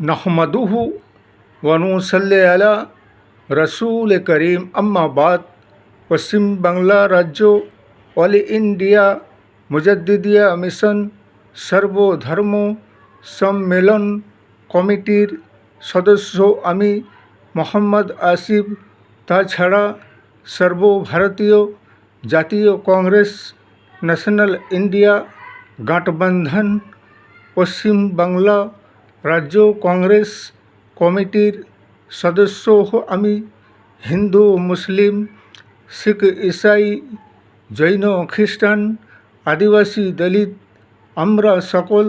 नहमदुहु व नुसल्ली अला रसूल करीम अम्मा बाद। পশ্চিম বাংলা রাজ্য অল ইন্ডিয়া মুজাদ্দিদিয়া মিশন সর্বধর্ম সম্মেলন কমিটির সদস্য আমি মোহাম্মদ আসিফ। তাছাড়া সর্বভারতীয় জাতীয় কংগ্রেস ন্যাশনাল ইন্ডিয়া গাঠবন্ধন পশ্চিম বাংলা রাজ্য কংগ্রেস কমিটির সদস্য আমি। হিন্দু মুসলিম শিখ ইসাই জৈন খ্রিস্টান আদিবাসী দলিত আমরা সকল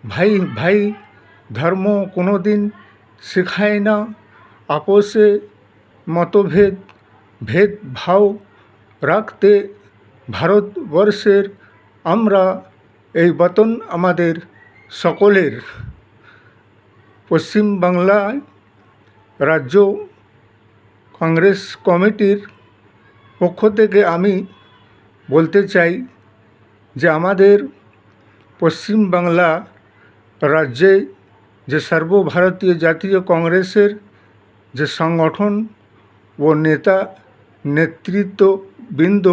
ভাই ভাই। ধর্ম কোনো দিন শেখায় না আপোষে মতভেদ ভেদভাব রাখতে। ভারতবর্ষের আমরা এই বতন আমাদের সকলের। পশ্চিম বাংলায় রাজ্য কংগ্রেস কমিটির পক্ষ থেকে আমি বলতে চাই যে আমাদের পশ্চিম বাংলা রাজ্যে যে সর্বভারতীয় জাতীয় কংগ্রেসের যে সংগঠন ও নেতা নেতৃত্ববৃন্দ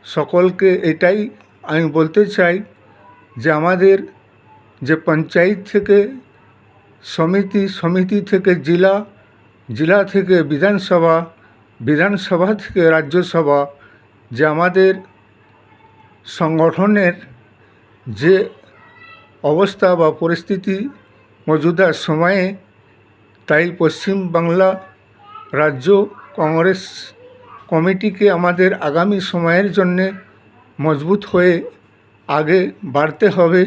সকলকে এটাই আমি বলতে চাই যে আমাদের যে পঞ্চায়েত থেকে সমিতি, সমিতি থেকে জেলা, জেলা থেকে বিধানসভা, বিধানসভা থেকে রাজ্যসভা, যে আমাদের সংগঠনের যে অবস্থা বা পরিস্থিতি মজুদার সময়ে, তাই পশ্চিম বাংলা রাজ্য কংগ্রেস কমিটিকে আমাদের আগামী সময়ের জন্যে মজবুত হয়ে আগে বাড়তে হবে।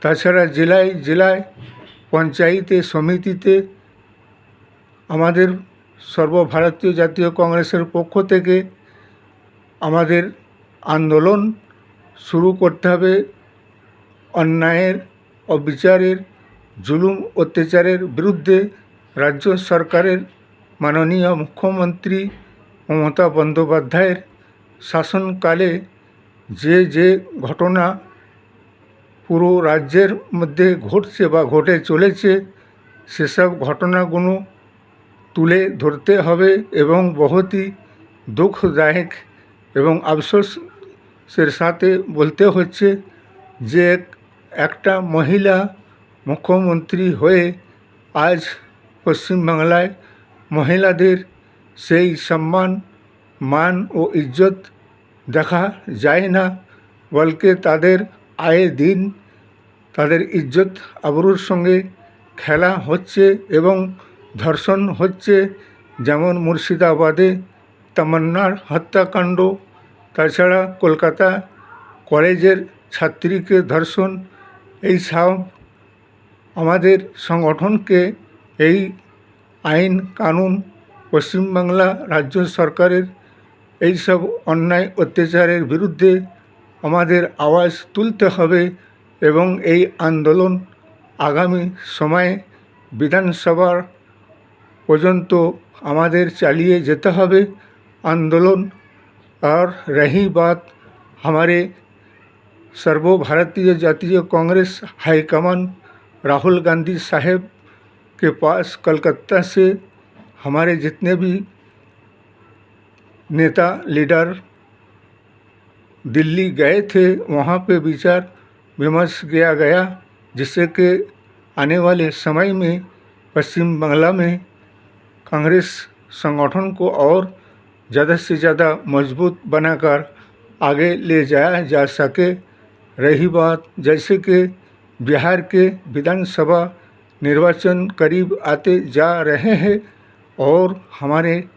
তাছাড়া জেলায় জেলায় পঞ্চায়েতে সমিতিতে আমাদের সর্বভারতীয় জাতীয় কংগ্রেসের পক্ষ থেকে আমাদের আন্দোলন শুরু করতে হবে। অন্যায়ের অবিচারের জুলুম অত্যাচারের বিরুদ্ধে রাজ্য সরকারের মাননীয় মুখ্যমন্ত্রী মমতা বন্দ্যোপাধ্যায়ের শাসনকালে যে যে ঘটনা পুরো রাজ্যের মধ্যে ঘটছে বা ঘটে চলেছে, সেসব ঘটনাগুলো তুলে ধরতে হবে এবং বহুতই দুঃখদায়ক এবং আফসোসের সাথে বলতে হচ্ছে যে একটা মহিলা মুখ্যমন্ত্রী হয়ে আজ পশ্চিমবাংলায় মহিলাদের সেই সম্মান, মান ও ইজ্জত দেখা যায় না, বলকে তাদের আয়ে দিন তাদের ইজ্জত আবরুর সঙ্গে খেলা হচ্ছে এবং ধর্ষণ হচ্ছে। যেমন মুর্শিদাবাদে তামান্নার হত্যাকাণ্ড, তাছাড়া কলকাতা কলেজের ছাত্রীকে ধর্ষণ। এই সব আমাদের সংগঠনকে এই আইন কানুন পশ্চিমবাংলা রাজ্য সরকারের এই সব অন্যায় অত্যাচারের বিরুদ্ধে আমাদের আওয়াজ তুলতে হবে এবং এই আন্দোলন আগামী সময়ে বিধানসভার পর্যন্ত আমাদের চালিয়ে যেতে হবে आंदोलन। और रही बात हमारे सर्वभारतीय जातीय कांग्रेस हाईकमान राहुल गांधी साहब के पास कलकत्ता से हमारे जितने भी नेता लीडर दिल्ली गए थे, वहाँ पे विचार विमर्श किया गया, जिससे कि आने वाले समय में पश्चिम बांग्ला में कांग्रेस संगठन को और ज़्यादा से ज़्यादा मजबूत बनाकर आगे ले जाया जा सके। रही बात जैसे कि बिहार के विधानसभा निर्वाचन करीब आते जा रहे हैं और हमारे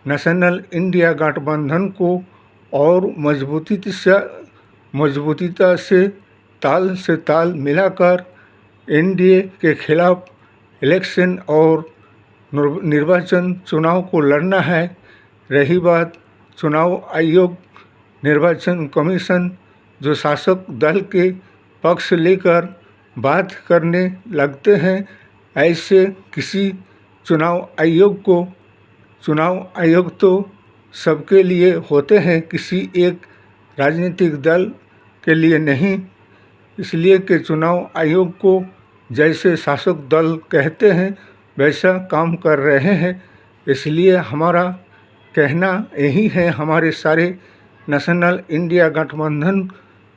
नेशनल इंडिया गठबंधन को और मजबूतीता से ताल मिलाकर एनडीए के खिलाफ इलेक्शन और निर्वाचन चुनाव को लड़ना है। रही बात चुनाव आयोग, निर्वाचन कमीशन जो शासक दल के पक्ष लेकर बात करने लगते हैं, ऐसे किसी चुनाव आयोग तो सबके लिए होते हैं, किसी एक राजनीतिक दल के लिए नहीं। इसलिए कि चुनाव आयोग को जैसे शासक दल कहते हैं वैसा काम कर रहे हैं। इसलिए हमारा कहना यही है हमारे सारे नेशनल इंडिया गठबंधन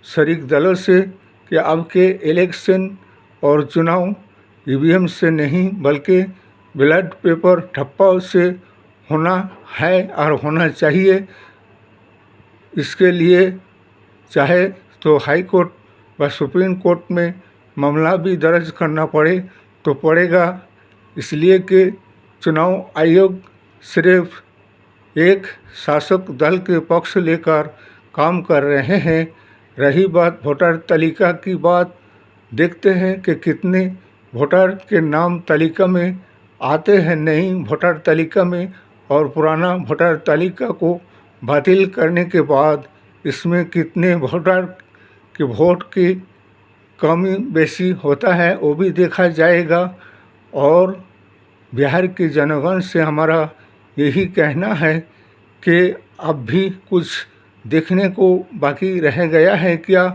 शरीक दलों से कि अब के इलेक्शन और चुनाव ईवीएम से नहीं बल्कि बैलेट पेपर ठप्पा से होना है और होना चाहिए। इसके लिए चाहे तो हाई कोर्ट व सुप्रीम कोर्ट में मामला भी दर्ज करना पड़े तो पड़ेगा, इसलिए कि चुनाव आयोग सिर्फ एक शासक दल के पक्ष लेकर काम कर रहे हैं। रही बात वोटर तालिका की बात, देखते हैं कि कितने वोटर के नाम तालिका में आते हैं नई वोटर तालिका में, और पुराना वोटर तालिका को बातिल करने के बाद इसमें कितने वोटर के वोट की कमी बेशी होता है वो भी देखा जाएगा। और बिहार के जनगण से हमारा यही कहना है कि अब भी कुछ देखने को बाकी रह गया है क्या?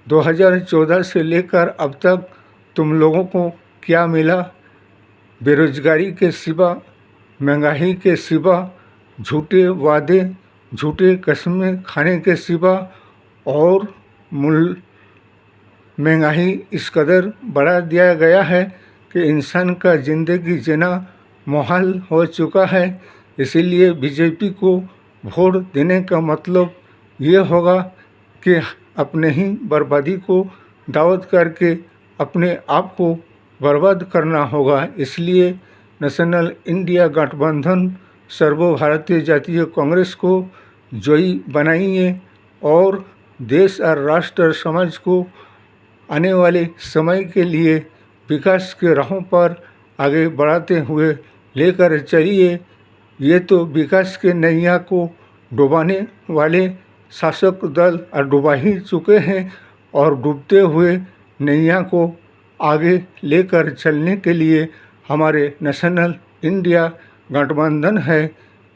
2014 से लेकर अब तक तुम लोगों को क्या मिला? बेरोजगारी के सिवा, महंगाई के सिवा, झूठे वादे, झूठे कस्में खाने के सिवा, और महंगाई इस कदर बढ़ा दिया गया है कि इंसान का ज़िंदगी जीना मुहाल हो चुका है। इसीलिए बीजेपी को वोट देने का मतलब ये होगा कि अपने ही बर्बादी को दावत करके अपने आप को बर्बाद करना होगा। इसलिए नेशनल इंडिया गठबंधन सर्वभारतीय जातीय कांग्रेस को जयी बनाइए और देश और राष्ट्र और समाज को आने वाले समय के लिए विकास के राहों पर आगे बढ़ाते हुए लेकर चलिए। ये तो विकास के नैया को डुबाने वाले शासक दल डुबा ही चुके हैं और डूबते हुए नैया को आगे लेकर चलने के लिए हमारे नेशनल इंडिया गठबंधन है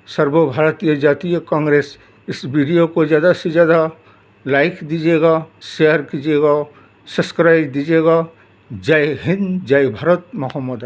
सर्वभारतीय जातीय कांग्रेस। इस वीडियो को ज़्यादा से ज़्यादा लाइक दीजिएगा, शेयर कीजिएगा, सब्सक्राइब दीजिएगा। जय हिंद, जय भारत, मोहम्मद।